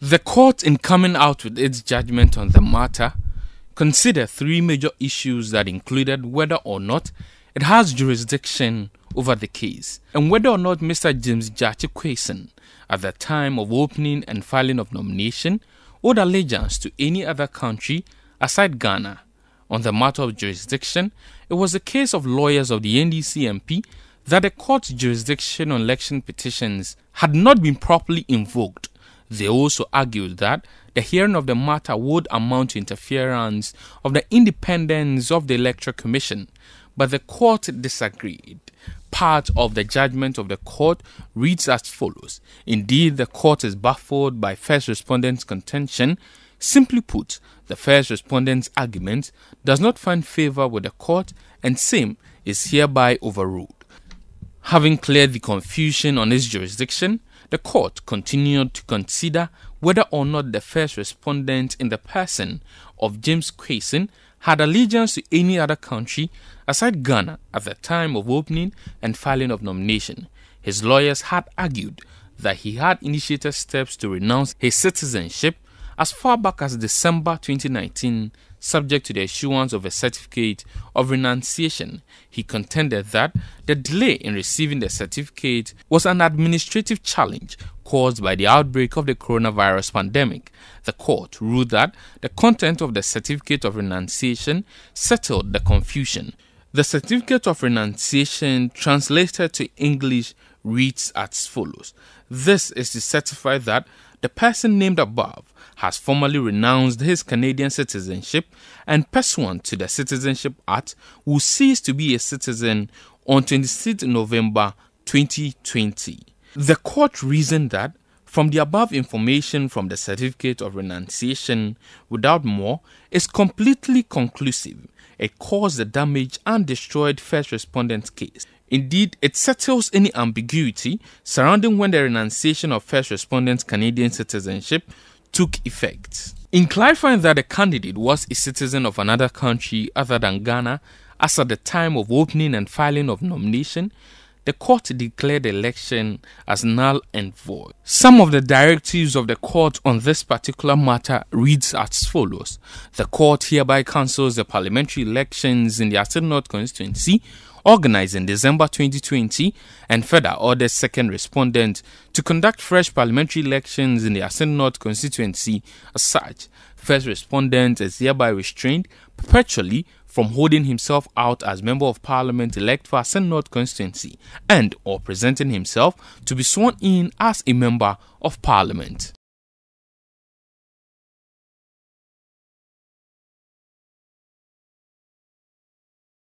The court, in coming out with its judgment on the matter, considered three major issues that included whether or not it has jurisdiction over the case and whether or not Mr. James Gyakye Quayson, at the time of opening and filing of nomination, owed allegiance to any other country aside Ghana. On the matter of jurisdiction, it was the case of lawyers of the NDC MP that the court's jurisdiction on election petitions had not been properly invoked. They also argued that the hearing of the matter would amount to interference of the independence of the Electoral Commission, but the court disagreed. Part of the judgment of the court reads as follows. Indeed, the court is baffled by first respondent's contention. Simply put, the first respondent's argument does not find favor with the court and same is hereby overruled. Having cleared the confusion on its jurisdiction, the court continued to consider whether or not the first respondent in the person of James Quayson had allegiance to any other country aside Ghana at the time of opening and filing of nomination. His lawyers had argued that he had initiated steps to renounce his citizenship as far back as December 2019, subject to the issuance of a certificate of renunciation. He contended that the delay in receiving the certificate was an administrative challenge caused by the outbreak of the coronavirus pandemic. The court ruled that the content of the certificate of renunciation settled the confusion. The certificate of renunciation, translated to English, reads as follows. This is to certify that the person named above has formally renounced his Canadian citizenship and, pursuant to the Citizenship Act, will cease to be a citizen on 26 November 2020. The court reasoned that from the above information from the certificate of renunciation, without more, is completely conclusive. It caused the damage and destroyed first respondent's case. Indeed, it settles any ambiguity surrounding when the renunciation of first respondent's Canadian citizenship took effect. In clarifying that the candidate was a citizen of another country other than Ghana as at the time of opening and filing of nomination, the court declared the election as null and void. Some of the directives of the court on this particular matter reads as follows. The court hereby cancels the parliamentary elections in the Assin North constituency organized in December 2020 and further orders second respondent to conduct fresh parliamentary elections in the Assin North constituency. As such, first respondent is hereby restrained perpetually from holding himself out as Member of Parliament elect for Assin North constituency and or presenting himself to be sworn in as a Member of Parliament.